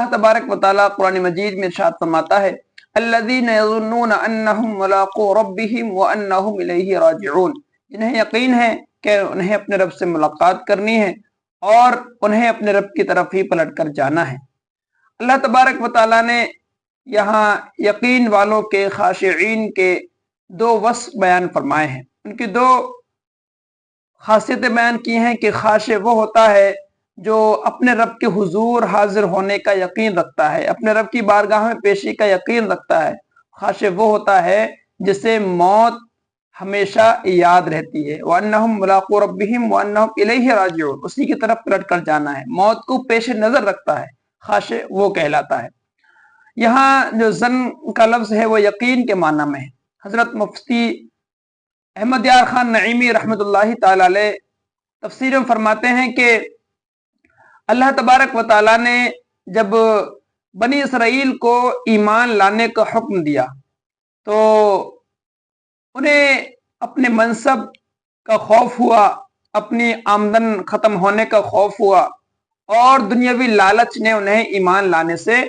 اللہ تبارک و تعالیٰ قرآن مجید میں ارشاد فرماتا ہے الذین یظنون انہم ملاقو ربہم وانہم الیہ راجعون، جنہیں یقین ہے کہ انہیں اپنے رب سے ملاقات کرنی ہے اور انہیں اپنے رب کی طرف ہی پلٹ کر جانا ہے۔ اللہ تبارک و تعالیٰ نے یہاں یقین والوں کے، خاشعین کے دو وصف بیان فرمائے ہیں، ان کی دو خاصیتیں بیان کی ہیں کہ خاشع وہ ہوتا ہے جو اپنے رب کے حضور حاضر ہونے کا یقین رکھتا ہے، اپنے رب کی بارگاہ میں پیشی کا یقین رکھتا ہے۔ خاشع وہ ہوتا ہے جسے موت ہمیشہ یاد رہتی ہے، وَأَنَّهُمْ مُلَاقُو رَبِّهِمْ وَأَنَّهُمْ إِلَيْهِ رَاجِعُونَ، اسی کی طرف پلٹ کر جانا ہے، موت کو پیش نظر رکھتا ہے، خاشع وہ کہلاتا ہے۔ یہاں جو ظن کا لفظ ہے وہ یقین کے معنی میں ہے۔ حضرت مفتی احمد یار خان نعیمی رحمۃ اللہ تعالی علیہ تفسیر میں فرماتے ہیں کہ اللہ تبارک و تعالیٰ نے جب بنی اسرائیل کو ایمان لانے کا حکم دیا تو انہیں اپنے منصب کا خوف ہوا، اپنی آمدن ختم ہونے کا خوف ہوا، اور دنیاوی لالچ نے انہیں ایمان لانے سے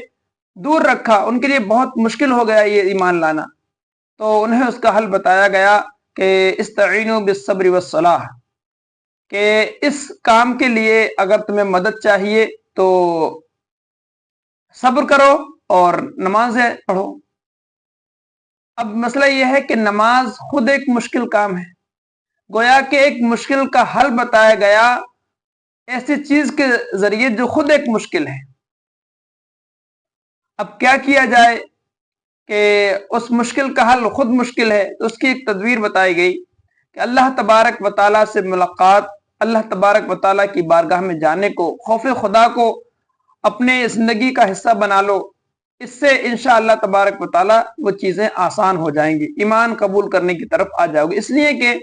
دور رکھا، ان کے لیے بہت مشکل ہو گیا یہ ایمان لانا۔ تو انہیں اس کا حل بتایا گیا کہ استعینوا بالصبر والصلاح، کہ اس کام کے لیے اگر تمہیں مدد چاہیے تو صبر کرو اور نمازیں پڑھو۔ اب مسئلہ یہ ہے کہ نماز خود ایک مشکل کام ہے، گویا کہ ایک مشکل کا حل بتایا گیا ایسی چیز کے ذریعے جو خود ایک مشکل ہے۔ اب کیا کیا جائے کہ اس مشکل کا حل خود مشکل ہے، تو اس کی ایک تدبیر بتائی گئی کہ اللہ تبارک و تعالیٰ سے ملاقات، اللہ تبارک و تعالیٰ کی بارگاہ میں جانے کو، خوف خدا کو اپنے زندگی کا حصہ بنا لو، اس سے انشاءاللہ تبارک و تعالیٰ وہ چیزیں آسان ہو جائیں گی، ایمان قبول کرنے کی طرف آ جاؤ گے۔ اس لیے کہ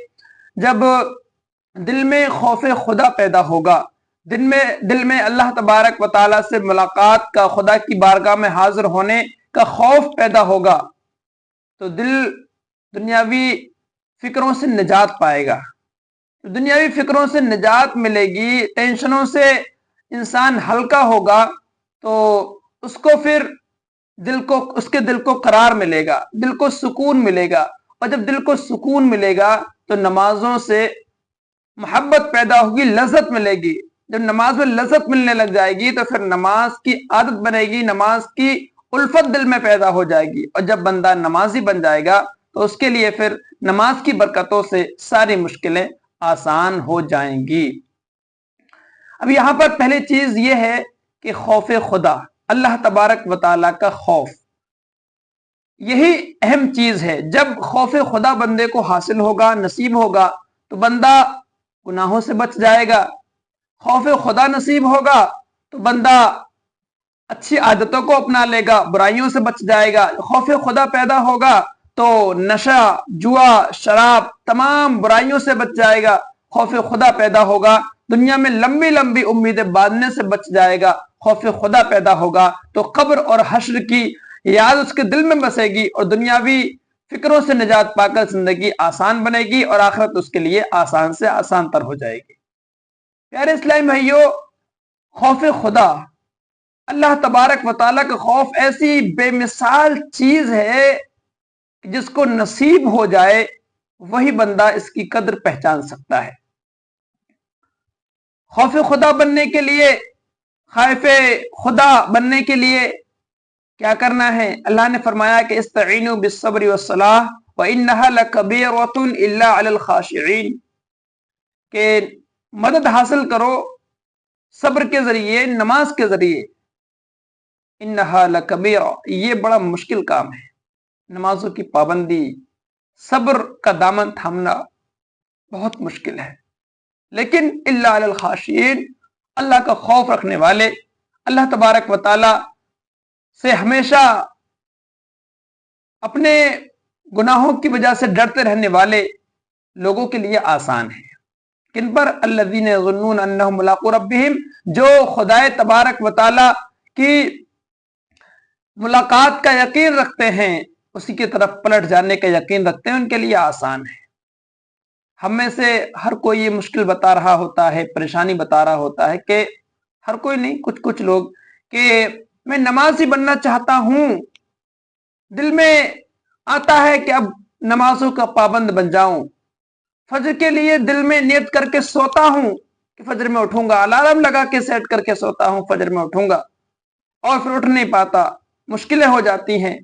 جب دل میں خوف خدا پیدا ہوگا، دل میں اللہ تبارک و تعالیٰ سے ملاقات کا، خدا کی بارگاہ میں حاضر ہونے کا خوف پیدا ہوگا، تو دل دنیاوی فکروں سے نجات پائے گا، دنیاوی فکروں سے نجات ملے گی، ٹینشنوں سے انسان ہلکا ہوگا، تو اس کو پھر اس کے دل کو قرار ملے گا، دل کو سکون ملے گا، اور جب دل کو سکون ملے گا تو نمازوں سے محبت پیدا ہوگی، لذت ملے گی۔ جب نماز میں لذت ملنے لگ جائے گی تو پھر نماز کی عادت بنے گی، نماز کی الفت دل میں پیدا ہو جائے گی، اور جب بندہ نمازی بن جائے گا تو اس کے لیے پھر نماز کی برکتوں سے ساری مشکلیں آسان ہو جائیں گی۔ اب یہاں پر پہلی چیز یہ ہے کہ خوف خدا، اللہ تبارک و تعالیٰ کا خوف، یہی اہم چیز ہے۔ جب خوف خدا بندے کو حاصل ہوگا، نصیب ہوگا، تو بندہ گناہوں سے بچ جائے گا۔ خوف خدا نصیب ہوگا تو بندہ اچھی عادتوں کو اپنا لے گا، برائیوں سے بچ جائے گا۔ خوف خدا پیدا ہوگا تو نشہ، جوا، شراب، تمام برائیوں سے بچ جائے گا۔ خوف خدا پیدا ہوگا، دنیا میں لمبی لمبی امیدیں باندھنے سے بچ جائے گا۔ خوف خدا پیدا ہوگا تو قبر اور حشر کی یاد اس کے دل میں بسے گی، اور دنیاوی فکروں سے نجات پا کر زندگی آسان بنے گی، اور آخرت اس کے لیے آسان سے آسان تر ہو جائے گی۔ پیارے اسلامی بھائیو، خوف خدا، اللہ تبارک و تعالیٰ کا خوف ایسی بے مثال چیز ہے کہ جس کو نصیب ہو جائے وہی بندہ اس کی قدر پہچان سکتا ہے۔ خوف خدا بننے کے لیے، خائف خدا بننے کے لیے کیا کرنا ہے؟ اللہ نے فرمایا کہ استعینوا بالصبر والصلاح وانھا لکبیرۃ الا علی الخاشعین، کہ مدد حاصل کرو صبر کے ذریعے، نماز کے ذریعے۔ انھا لکبیرہ، یہ بڑا مشکل کام ہے، نمازوں کی پابندی، صبر کا دامن تھامنا بہت مشکل ہے، لیکن الا علی الخاشعین، اللہ کا خوف رکھنے والے، اللہ تبارک و تعالی سے ہمیشہ اپنے گناہوں کی وجہ سے ڈرتے رہنے والے لوگوں کے لیے آسان ہے۔ کن پر؟ الذین یظنون انہم ملاقو ربہم، جو خدائے تبارک و تعالی کی ملاقات کا یقین رکھتے ہیں، اسی کی طرف پلٹ جانے کا یقین رکھتے ہیں، ان کے لیے آسان ہے۔ ہم میں سے ہر کوئی یہ مشکل بتا رہا ہوتا ہے، پریشانی بتا رہا ہوتا ہے، کہ ہر کوئی نہیں، کچھ لوگ، کہ मैं नमाजी बनना चाहता हूं, दिल में आता है कि अब नमाजों का पाबंद बन जाऊं, फजर के लिए दिल में नियत करके सोता हूं कि फजर में उठूंगा, अलार्म लगा के सेट करके सोता हूं फजर में उठूंगा, और फिर उठ नहीं पाता, मुश्किलें हो जाती हैं,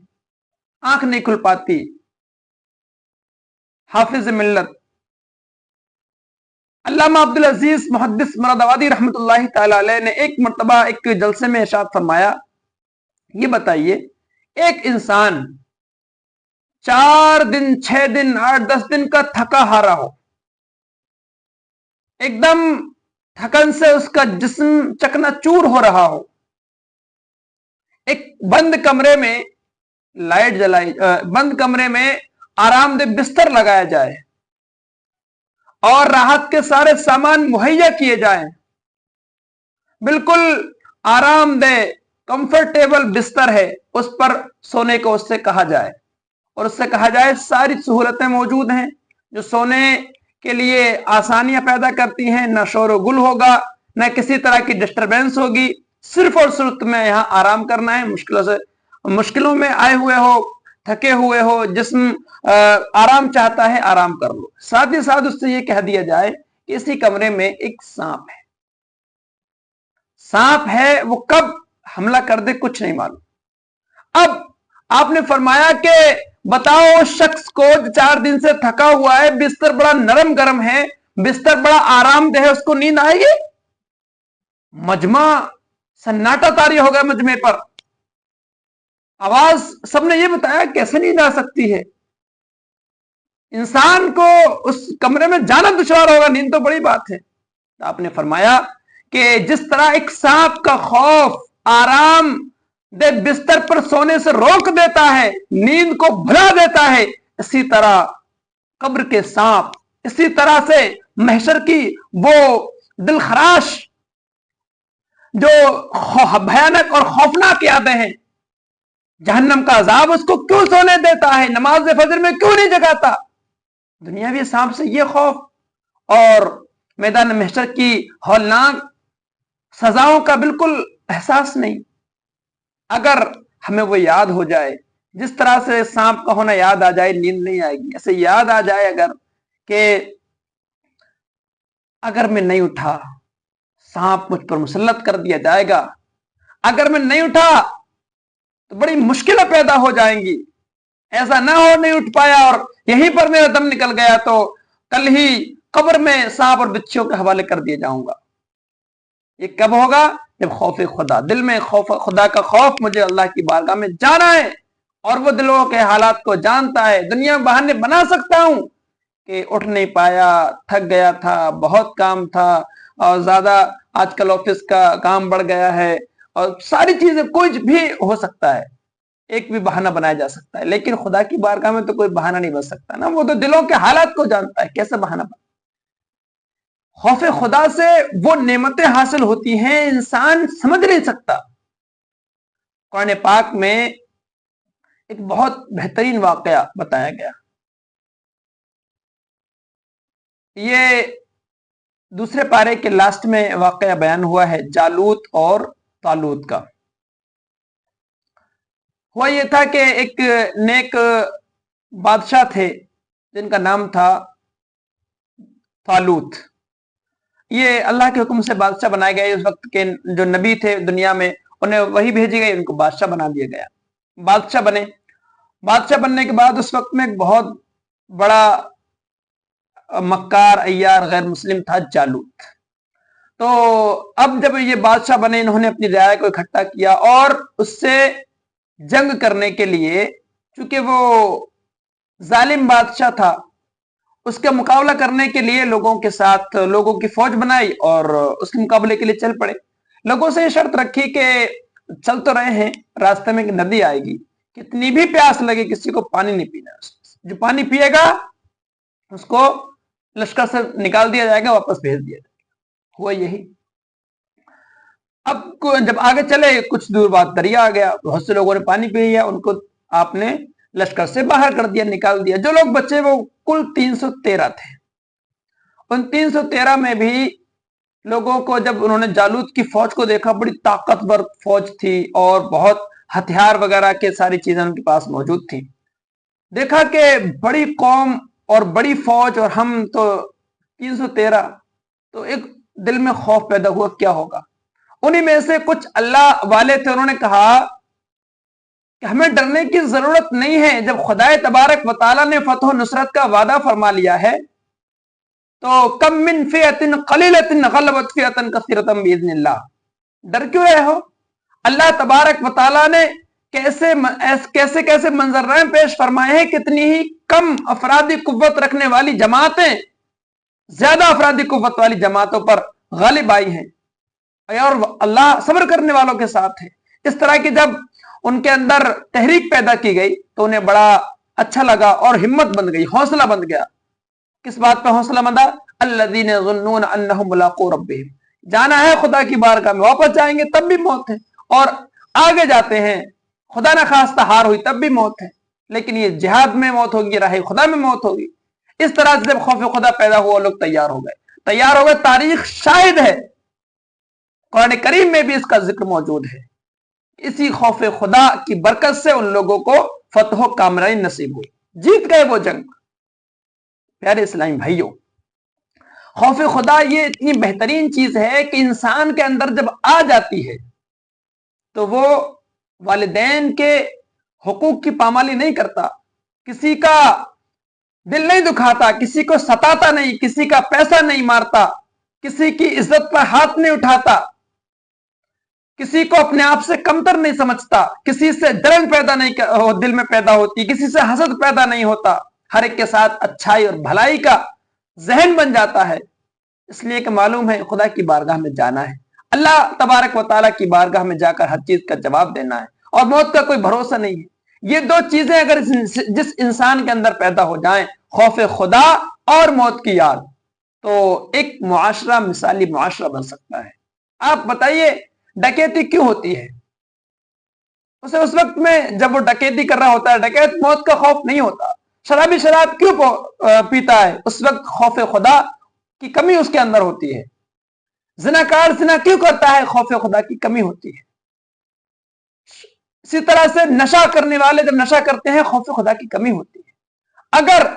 आंख नहीं खुल पाती। हाफिज मिल्लत अल्लामा अब्दुल अजीज मुहद्दिस मुरादाबादी रहमतुल्लाहि तआला अलैह ने एक मर्तबा एक जलसे में इरशाद फरमाया, ये बताइए एक इंसान 4 दिन 6 दिन 8 10 दिन का थका हारा हो, एकदम थकन से उसका जिस्म चकनाचूर हो रहा हो, एक बंद कमरे में लाइट जलाई, बंद कमरे में आरामदेह बिस्तर लगाया जाए और राहत के सारे सामान मुहैया किए जाएं, बिल्कुल आरामदेह कंफर्टेबल बिस्तर है, उस पर सोने को उससे कहा जाए और उससे कहा जाए सारी सहूलतें मौजूद हैं जो सोने के लिए आसानियां पैदा करती हैं, ना शोर गुल होगा, ना किसी तरह की डिस्टरबेंस होगी, सिर्फ और सिर्फ तुम्हें यहां आराम करना है, मुश्किलों में आए हुए हो, थके हुए हो, जिस्म आराम चाहता है, आराम कर लो। साथ ही साथ उससे ये कह दिया जाए कि इसी कमरे में एक सांप है, सांप है, वो कब हमला कर दे कुछ नहीं मालूम। अब आपने फरमाया कि बताओ उस शख्स को 4 दिन से थका हुआ है, बिस्तर बड़ा नरम गरम है, बिस्तर बड़ा आरामदेह है, उसको नींद आएगी? मजमा सन्नाटा तारी हो गया मजमे पर, आवाज सबने ये बताया कैसे नींद आ सकती है, इंसान को उस कमरे में जाना दुश्वार होगा, नींद तो बड़ी बात है। तो आपने फरमाया कि जिस तरह एक सांप का खौफ आराम दे बिस्तर पर सोने से रोक देता है, नींद को भुला देता है, इसी तरह कब्र के सांप, इसी तरह से महशर की वो दिलखराश जो भयानक और खौफनाक यादें हैं, जहन्नम का अजाब उसको क्यों सोने देता है, नमाज फजर में क्यों नहीं जगाता? दुनियावी सांप से ये खौफ और मैदान महशर की हौलनाक सजाओं का बिल्कुल एहसास नहीं। अगर हमें वो याद हो जाए, जिस तरह से सांप का होना याद आ जाए, नींद नहीं आएगी। ऐसे याद आ जाए अगर कि अगर मैं नहीं उठा सांप मुझ पर मुसल्लत कर दिया जाएगा, अगर मैं नहीं उठा तो बड़ी मुश्किलें पैदा हो जाएंगी, ऐसा ना हो नहीं उठ पाया और यहीं पर मेरा दम निकल गया तो कल ही कब्र में सांप और बिच्छियों के हवाले कर दिया जाऊंगा। ये कब होगा? जब खौफ खुदा, दिल में खौफ खुदा का खौफ, मुझे अल्लाह की बारगाह में जाना है और वो दिलों के हालात को जानता है। दुनिया में बहाने बना सकता हूं कि उठ नहीं पाया, थक गया था, बहुत काम था, और ज्यादा आजकल ऑफिस का काम बढ़ गया है, और सारी चीजें, कुछ भी हो सकता है, एक भी बहाना बनाया जा सकता है, लेकिन खुदा की बारगाह में तो कोई बहाना नहीं बन सकता ना, वो तो दिलों के हालात को जानता है, कैसे बहाना बन। खौफ खुदा से वो नेमतें हासिल होती हैं इंसान समझ नहीं सकता। कुरान पाक में एक बहुत बेहतरीन वाकया बताया गया, ये दूसरे पारे के लास्ट में वाकया बयान हुआ है जालूत और तालूत का। हुआ ये था कि एक नेक बादशाह थे जिनका नाम था तालूत। ये अल्लाह के हुक्म से बादशाह बनाए गए। उस वक्त के जो नबी थे दुनिया में, उन्हें वही भेजी गई, उनको बादशाह बना दिया गया। बादशाह बने। बादशाह बनने के बाद उस वक्त में एक बहुत बड़ा मक्कार, अय्यार, गैर मुस्लिम था जालूत। तो अब जब ये बादशाह बने, इन्होंने अपनी रियाया को इकट्ठा किया और उससे जंग करने के लिए, चूंकि वो जालिम बादशाह था, उसका मुकाबला करने के लिए लोगों के साथ लोगों की फौज बनाई और उसके मुकाबले के लिए चल पड़े। लोगों से ये शर्त रखी कि चल तो रहे हैं, रास्ते में एक नदी आएगी, कितनी भी प्यास लगे किसी को पानी नहीं पीना, जो पानी पिएगा उसको लश्कर से निकाल दिया जाएगा, वापस भेज दिया जाएगा। हुआ यही। अब जब आगे चले, कुछ दूर बाद दरिया आ गया, बहुत से लोगों ने पानी पी लिया, उनको आपने लश्कर से बाहर कर दिया, निकाल दिया। जो लोग बचे वो कुल 313 थे। उन 313 में भी लोगों को जब उन्होंने जालूत की फौज को देखा, बड़ी ताकतवर फौज थी और बहुत हथियार वगैरह के सारी चीजें उनके पास मौजूद थी, देखा कि बड़ी कौम और बड़ी फौज और हम तो 313, तो एक दिल में खौफ पैदा हुआ क्या होगा। उन्हीं में से कुछ अल्लाह वाले थे, उन्होंने कहा कि हमें डरने की जरूरत नहीं है, जब खुदाए तबारक व तआला ने फतह नुसरत का वादा फरमा लिया है तो कम मिन फियतिन कलीलतिन गलबत फियतन कसीरतन बिइज़्निल्लाह, डर क्यों रहे हो। अल्लाह तबारक व तआला ने कैसे कैसे कैसे मंजर पेश फरमाए हैं, कितनी ही कम अफरादी कुव्वत रखने वाली जमातें ज्यादा अफरादी कुव्वत वाली जमातों पर गालिब आई हैं, और अल्लाह सब्र करने वालों के साथ है। इस तरह की जब उनके अंदर तहरीक पैदा की गई तो उन्हें बड़ा अच्छा लगा और हिम्मत बन गई, हौसला बन गया। किस बात पर हौसला बंधा, अल्लज़ीना यज़ुन्नून अन्नहुम मुलाक़ू रब्बिहिम, जाना है खुदा की बारगाह में, वापस जाएंगे तब भी मौत है, और आगे जाते हैं खुदा ना खास्ता हार हुई तब भी मौत है, लेकिन ये जिहाद में मौत होगी, राह खुदा में मौत होगी। इस तरह से जब खौफ खुदा पैदा हुआ, लोग तैयार हो गए। तारीख शाहिद है, कुरान करीम में भी इसका जिक्र मौजूद है। इसी खौफ खुदा की बरकत से उन लोगों को फतह कामयाबी नसीब हुई, जीत गए वो जंग। प्यारे इस्लामी भाइयों, खौफ खुदा ये इतनी बेहतरीन चीज है कि इंसान के अंदर जब आ जाती है तो वो वालिदैन के हुकूक की पामाली नहीं करता, किसी का दिल नहीं दुखाता, किसी को सताता नहीं, किसी का पैसा नहीं मारता, किसी की इज्जत पर हाथ नहीं उठाता, किसी को अपने आप से कमतर नहीं समझता, किसी से जलन पैदा नहीं दिल में पैदा होती, किसी से हसद पैदा नहीं होता, हर एक के साथ अच्छाई और भलाई का जहन बन जाता है। इसलिए कि मालूम है खुदा की बारगाह में जाना है, अल्लाह तबारक व तआला की बारगाह में जाकर हर चीज का जवाब देना है, और मौत का कोई भरोसा नहीं है। ये दो चीजें अगर जिस इंसान के अंदर पैदा हो जाएं, खौफ खुदा और मौत की याद, तो एक मुआशरा मिसाली मुआशरा बन सकता है। आप बताइए डकैती क्यों होती है? उसे उस वक्त में जब वो डकैती कर रहा होता है, डकैत मौत का खौफ नहीं होता। शराबी शराब क्यों पीता है? उस वक्त खौफ खुदा की कमी उसके अंदर होती है। जिनाकार जिना क्यों करता है? खौफ खुदा की कमी होती है। इसी तरह से नशा करने वाले जब नशा करते हैं, खौफ खुदा की कमी होती है। अगर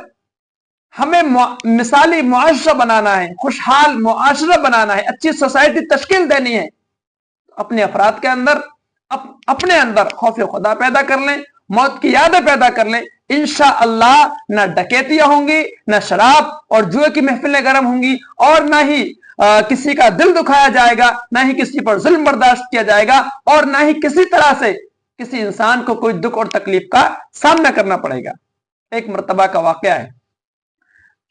हमें मिसाली मुआशरा बनाना है, खुशहाल मुआशरा बनाना है, अच्छी सोसाइटी तश्कील देनी है, तो अपने अफराद के अंदर अपने अंदर खौफ खुदा पैदा कर लें, मौत की यादें पैदा कर लें। इंशाअल्लाह ना डकैतियां होंगी, ना शराब और जुए की महफिलें गर्म होंगी, और ना ही किसी का दिल दुखाया जाएगा, ना ही किसी पर जुल्म बर्दाश्त किया जाएगा, और ना ही किसी तरह से किसी इंसान को कोई दुख और तकलीफ का सामना करना पड़ेगा। एक मर्तबा का वाकया है,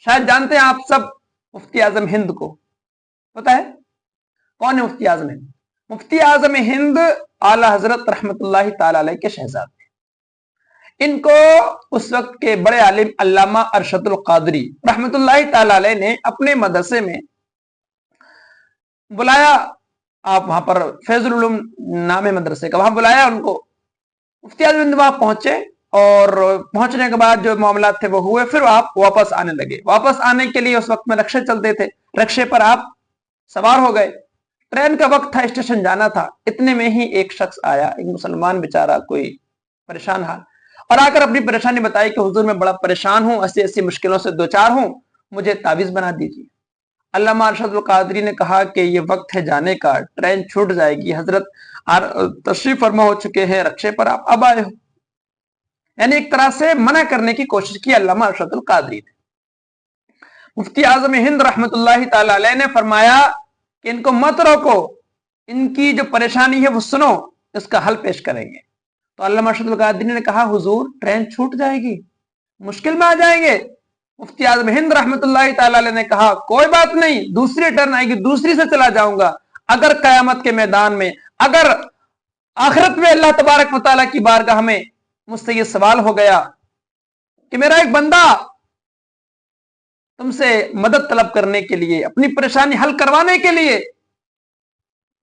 शायद जानते हैं आप सब मुफ्ती आजम हिंद को, पता है कौन है मुफ्ती आजम हिंद? मुफ्ती आजम हिंद आला हजरत रहमतुल्लाहि ताला अलैह के शहजादे। इनको उस वक्त के बड़े आलिम अल्लामा अरशदुल कादरी रहमतुल्लाहि ताला अलैह ने अपने मदरसे में बुलाया। आप वहां पर फैजुल उलूम नाम है मदरसे का, वहां बुलाया उनको। मुफ्ती आजम हिंद वहां पहुंचे, और पहुंचने के बाद जो मामला थे वो हुए, फिर आप वापस आने लगे। वापस आने के लिए उस वक्त में रक्शे चलते थे, रक्शे पर आप सवार हो गए। ट्रेन का वक्त था, स्टेशन जाना था। इतने में ही एक शख्स आया, एक मुसलमान बेचारा, कोई परेशान हाल, और आकर अपनी परेशानी बताई कि हुजूर मैं बड़ा परेशान हूं, ऐसी ऐसी मुश्किलों से दो चार हूं, मुझे तावीज बना दीजिए। अल्लामा अरशदुल कादरी ने कहा कि ये वक्त है जाने का, ट्रेन छूट जाएगी, हजरत तशरीफ फरमा हो चुके हैं रक्शे पर, आप अब आए हो। यानी एक तरह से मना करने की कोशिश की अल्लामा अरशदुल कादरी ने। मुफ्ती आजम हिंद रहमतुल्लाहि ताला अलैह ने फरमाया कि इनको मत रोको, इनकी जो परेशानी है वो सुनो, इसका हल पेश करेंगे। तो अल्लामा अरशदुल कादरी ने कहा हुजूर ट्रेन छूट जाएगी, मुश्किल में आ जाएंगे। मुफ्ती आजम हिंद रहमतुल्लाहि ताला अलैह ने कहा कोई बात नहीं, दूसरी टर्न आएगी, दूसरी से चला जाऊंगा। अगर कयामत के मैदान में, अगर आखिरत में अल्लाह तबारक व तआला की बारगाह में मुझसे ये सवाल हो गया कि मेरा एक बंदा तुमसे मदद तलब करने के लिए, अपनी परेशानी हल करवाने के लिए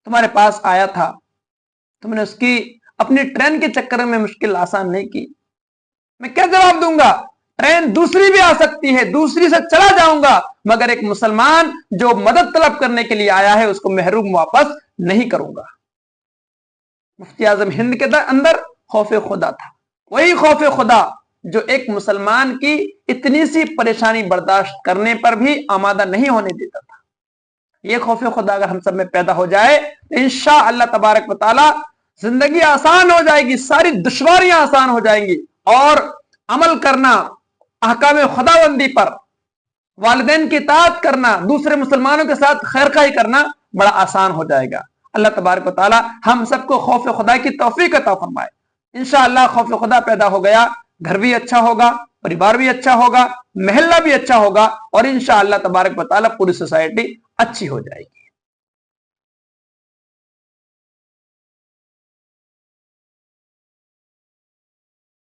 तुम्हारे पास आया था, तुमने उसकी अपनी ट्रेन के चक्कर में मुश्किल आसान नहीं की, मैं क्या जवाब दूंगा? ट्रेन दूसरी भी आ सकती है, दूसरी से चला जाऊंगा, मगर एक मुसलमान जो मदद तलब करने के लिए आया है उसको महरूम वापस नहीं करूंगा। मुफ्ती आजम हिंद के अंदर खौफ खुदा था, वही खौफ खुदा जो एक मुसलमान की इतनी सी परेशानी बर्दाश्त करने पर भी आमादा नहीं होने देता था। ये खौफ खुदा अगर हम सब में पैदा हो जाए तो इंशाअल्लाह तबारक व तआला जिंदगी आसान हो जाएगी, सारी दुश्वारियां आसान हो जाएंगी और अमल करना अहकाम खुदाबंदी पर, वालिदैन की इताअत करना, दूसरे मुसलमानों के साथ खैरखाई करना बड़ा आसान हो जाएगा। अल्लाह तबारक व तआला हम सबको खौफ खुदा की तौफीक अता फरमाए। इंशाअल्लाह खौफ खुदा पैदा हो गया, घर भी अच्छा होगा, परिवार भी अच्छा होगा, महल्ला भी अच्छा होगा और इंशाअल्लाह तबारक व तआला पूरी सोसाइटी अच्छी हो जाएगी।